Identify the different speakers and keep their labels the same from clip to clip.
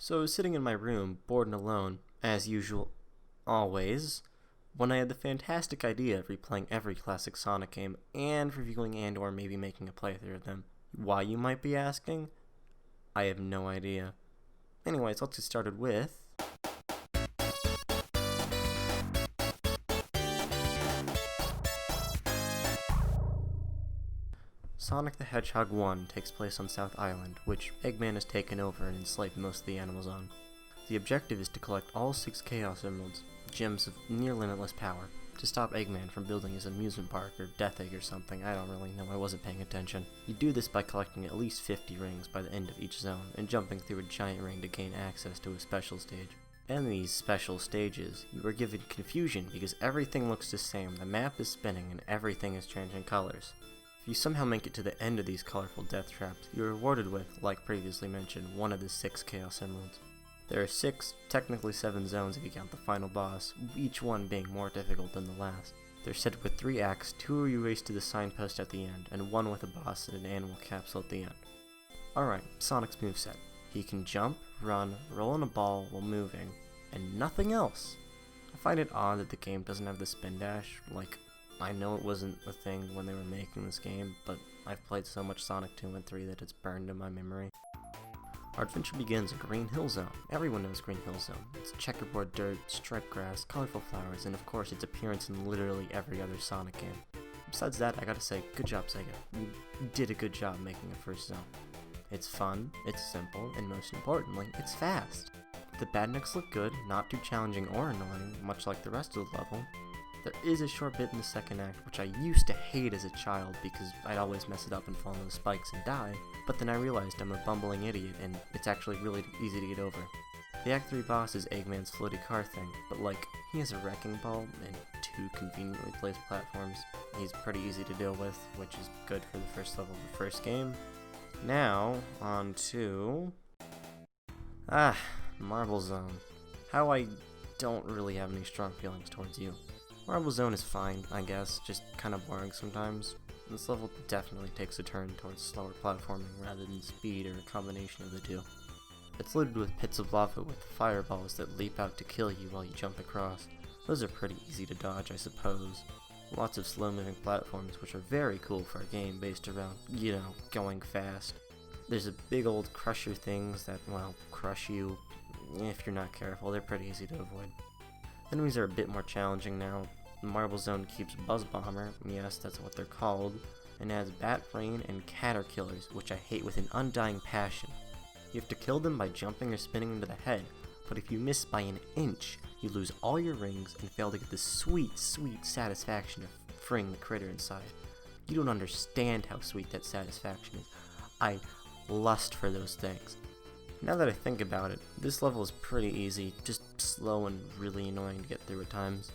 Speaker 1: So I was sitting in my room, bored and alone, as usual, always, when I had the fantastic idea of replaying every classic Sonic game and reviewing and or maybe making a playthrough of them. Why, you might be asking? I have no idea. Anyways, let's get started with... Sonic the Hedgehog 1 takes place on South Island, which Eggman has taken over and enslaved most of the animals on. The objective is to collect all 6 Chaos Emeralds, gems of near limitless power, to stop Eggman from building his amusement park or Death Egg or something. I don't really know, I wasn't paying attention. You do this by collecting at least 50 rings by the end of each zone, and jumping through a giant ring to gain access to a special stage. In these special stages, you are given confusion because everything looks the same, the map is spinning, and everything is changing colors. If you somehow make it to the end of these colorful death traps, you are rewarded with, like previously mentioned, one of the 6 Chaos Emeralds. There are 6, technically 7 zones if you count the final boss, each one being more difficult than the last. They're set with 3 acts, 2 where you race to the signpost at the end, and 1 with a boss and an animal capsule at the end. Alright, Sonic's moveset. He can jump, run, roll in a ball while moving, and nothing else. I find it odd that the game doesn't have the spin dash. Like, I know it wasn't a thing when they were making this game, but I've played so much Sonic 2 and 3 that it's burned in my memory. Our adventure begins in Green Hill Zone. Everyone knows Green Hill Zone. It's checkerboard dirt, striped grass, colorful flowers, and of course its appearance in literally every other Sonic game. Besides that, I gotta say, good job Sega. You did a good job making a first zone. It's fun, it's simple, and most importantly, it's fast. The badniks look good, not too challenging or annoying, much like the rest of the level. There is a short bit in the second act, which I used to hate as a child because I'd always mess it up and fall into the spikes and die, but then I realized I'm a bumbling idiot and it's actually really easy to get over. The Act 3 boss is Eggman's floaty car thing, but like, he has a wrecking ball and 2 conveniently placed platforms. He's pretty easy to deal with, which is good for the first level of the first game. Now, on to... Marble Zone. How I don't really have any strong feelings towards you. Marble Zone is fine, I guess, just kinda boring sometimes. This level definitely takes a turn towards slower platforming rather than speed or a combination of the two. It's littered with pits of lava with fireballs that leap out to kill you while you jump across. Those are pretty easy to dodge, I suppose. Lots of slow-moving platforms, which are very cool for a game based around, going fast. There's a big old crusher things that, well, crush you if you're not careful. They're pretty easy to avoid. Enemies are a bit more challenging now. The Marble Zone keeps Buzz Bomber, yes, that's what they're called, and adds Bat Brain and Caterkillers, which I hate with an undying passion. You have to kill them by jumping or spinning into the head, but if you miss by an inch, you lose all your rings and fail to get the sweet, sweet satisfaction of freeing the critter inside. You don't understand how sweet that satisfaction is. I lust for those things. Now that I think about it, this level is pretty easy, just slow and really annoying to get through at times.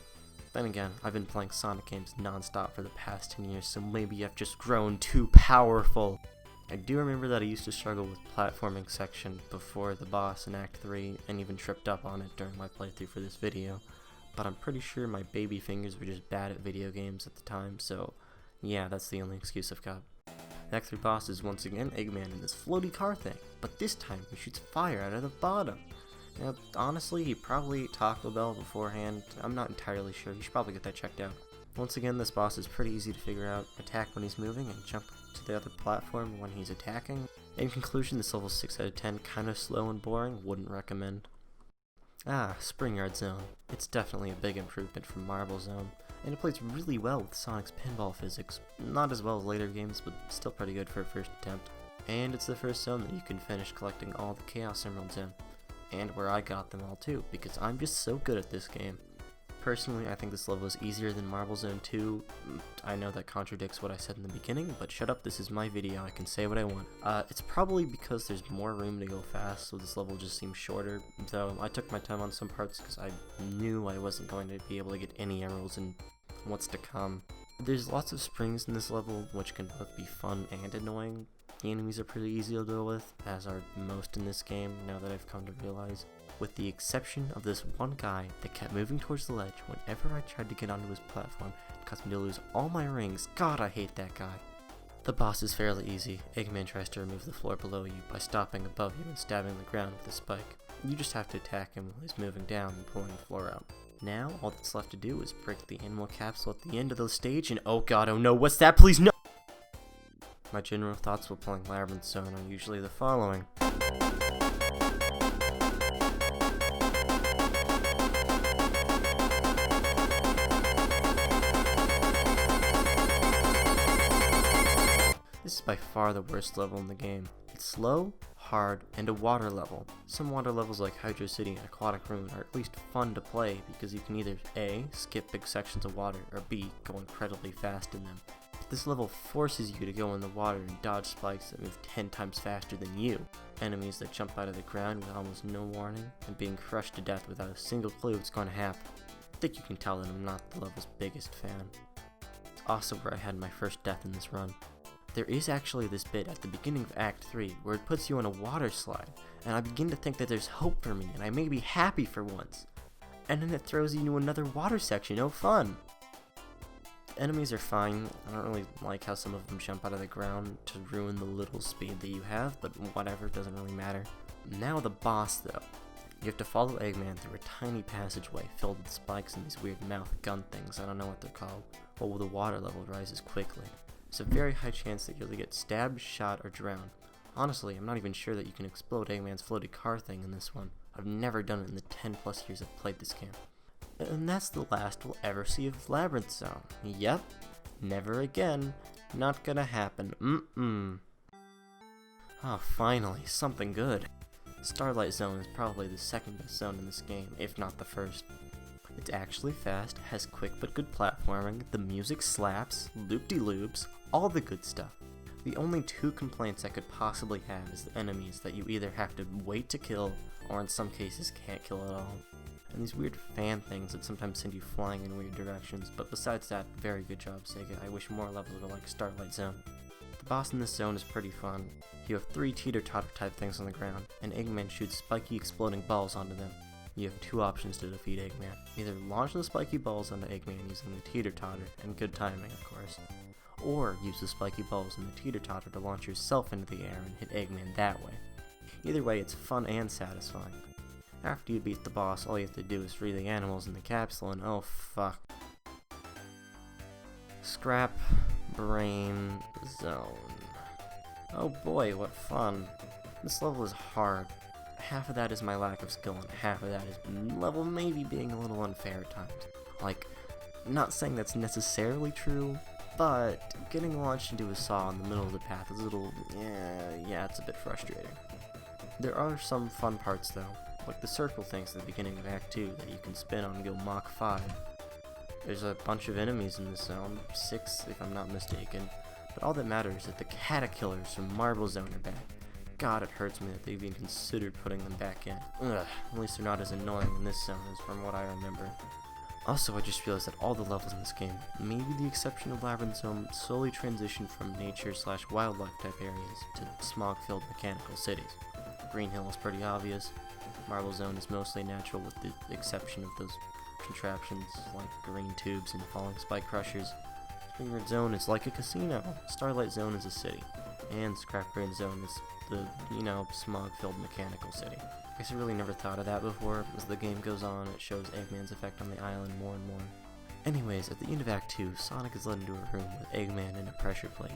Speaker 1: Then again, I've been playing Sonic games non-stop for the past 10 years, so maybe I've just grown too powerful. I do remember that I used to struggle with platforming section before the boss in Act 3, and even tripped up on it during my playthrough for this video, but I'm pretty sure my baby fingers were just bad at video games at the time, so yeah, that's the only excuse I've got. The Act 3 boss is once again Eggman in this floaty car thing, but this time he shoots fire out of the bottom. Now, honestly, he probably ate Taco Bell beforehand. I'm not entirely sure. You should probably get that checked out. Once again, this boss is pretty easy to figure out. Attack when he's moving and jump to the other platform when he's attacking. In conclusion, this level's 6 out of 10, kind of slow and boring. Wouldn't recommend. Spring Yard Zone. It's definitely a big improvement from Marble Zone, and it plays really well with Sonic's pinball physics. Not as well as later games, but still pretty good for a first attempt. And it's the first zone that you can finish collecting all the Chaos Emeralds in. And where I got them all too, because I'm just so good at this game. Personally, I think this level is easier than Marble Zone 2. I know that contradicts what I said in the beginning, but shut up, this is my video, I can say what I want. It's probably because there's more room to go fast, so this level just seems shorter, though I took my time on some parts because I knew I wasn't going to be able to get any emeralds in what's to come. There's lots of springs in this level, which can both be fun and annoying. The enemies are pretty easy to deal with, as are most in this game, now that I've come to realize. With the exception of this one guy that kept moving towards the ledge whenever I tried to get onto his platform. It caused me to lose all my rings. God, I hate that guy. The boss is fairly easy. Eggman tries to remove the floor below you by stopping above you and stabbing the ground with a spike. You just have to attack him while he's moving down and pulling the floor out. Now, all that's left to do is break the animal capsule at the end of the stage and oh god, oh no, what's that? Please no! My general thoughts while playing Labyrinth Zone are usually the following. This is by far the worst level in the game. It's slow, hard, and a water level. Some water levels like Hydro City and Aquatic Ruin are at least fun to play because you can either A, skip big sections of water, or B, go incredibly fast in them. But this level forces you to go in the water and dodge spikes that move 10 times faster than you. Enemies that jump out of the ground with almost no warning, and being crushed to death without a single clue what's going to happen. I think you can tell that I'm not the level's biggest fan. It's also where I had my first death in this run. There is actually this bit at the beginning of Act 3 where it puts you on a water slide, and I begin to think that there's hope for me and I may be happy for once. And then it throws you into another water section, oh fun! The enemies are fine. I don't really like how some of them jump out of the ground to ruin the little speed that you have, but whatever, it doesn't really matter. Now the boss though. You have to follow Eggman through a tiny passageway filled with spikes and these weird mouth gun things, I don't know what they're called, while the water level rises quickly. There's a very high chance that you'll either get stabbed, shot, or drowned. Honestly, I'm not even sure that you can explode Eggman's floated car thing in this one. I've never done it in the 10 plus years I've played this game. And that's the last we'll ever see of Labyrinth Zone. Yep, never again. Not gonna happen. Oh, finally, something good. Starlight Zone is probably the second best zone in this game, if not the first. It's actually fast, has quick but good platforming, the music slaps, loop-de-loops, all the good stuff. The only two complaints I could possibly have is the enemies that you either have to wait to kill, or in some cases can't kill at all. And these weird fan things that sometimes send you flying in weird directions, but besides that, very good job Sega. I wish more levels were like Starlight Zone. The boss in this zone is pretty fun. You have 3 teeter-totter type things on the ground, and Eggman shoots spiky exploding balls onto them. You have 2 options to defeat Eggman. Either launch the spiky balls onto Eggman using the teeter-totter, and good timing of course, or use the spiky balls in the teeter-totter to launch yourself into the air and hit Eggman that way. Either way, it's fun and satisfying. After you beat the boss, all you have to do is free the animals in the capsule and oh fuck. Scrap Brain Zone. Oh boy, what fun. This level is hard. Half of that is my lack of skill and half of that is level maybe being a little unfair at times. Like, not saying that's necessarily true, but getting launched into a saw in the middle of the path is a little, yeah, it's a bit frustrating. There are some fun parts though, like the circle things at the beginning of Act 2 that you can spin on and go Mach 5. There's a bunch of enemies in this zone, 6 if I'm not mistaken, but all that matters is that the Catakillers from Marble Zone are back. God, it hurts me that they've even considered putting them back in. Ugh, at least they're not as annoying in this zone as from what I remember. Also, I just realized that all the levels in this game, maybe the exception of Labyrinth Zone, slowly transition from nature/wildlife type areas to smog-filled mechanical cities. Green Hill is pretty obvious. Marble Zone is mostly natural with the exception of those contraptions like green tubes and falling spike crushers. Labyrinth Zone is like a casino. Starlight Zone is a city. And Scrap Brain Zone is the, smog-filled mechanical city. I guess I really never thought of that before. As the game goes on, it shows Eggman's effect on the island more and more. Anyways, at the end of Act 2, Sonic is led into a room with Eggman and a pressure plate.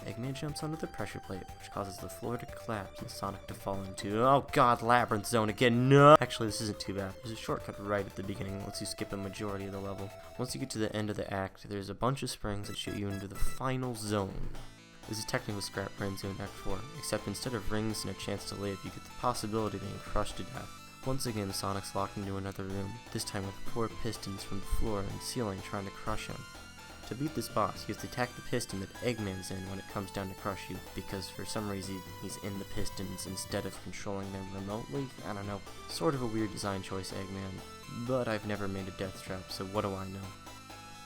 Speaker 1: Eggman jumps onto the pressure plate, which causes the floor to collapse and Sonic to fall into, oh god, Labyrinth Zone again, no! Actually, this isn't too bad. There's a shortcut right at the beginning that lets you skip a majority of the level. Once you get to the end of the act, there's a bunch of springs that shoot you into the final zone. This is technically Scrap Brain Zone Act 4, except instead of rings and a chance to live, you get the possibility of being crushed to death. Once again, Sonic's locked into another room, this time with 4 pistons from the floor and ceiling trying to crush him. To beat this boss, you have to attack the piston that Eggman's in when it comes down to crush you, because for some reason he's in the pistons instead of controlling them remotely. I don't know, sort of a weird design choice, Eggman, but I've never made a death trap, so what do I know?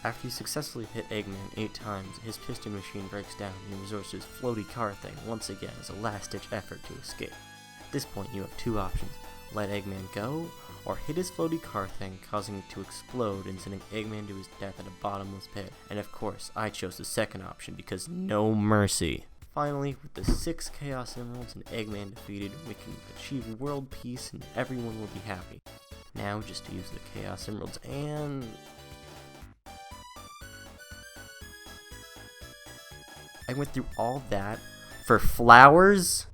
Speaker 1: After you successfully hit Eggman 8 times, his piston machine breaks down and he resorts to his floaty car thing once again as a last-ditch effort to escape. At this point, you have 2 options. Let Eggman go, or hit his floaty car thing, causing it to explode and sending Eggman to his death in a bottomless pit. And of course, I chose the second option because no mercy. Finally, with the 6 Chaos Emeralds and Eggman defeated, we can achieve world peace and everyone will be happy. Now, just to use the Chaos Emeralds and... I went through all that for flowers?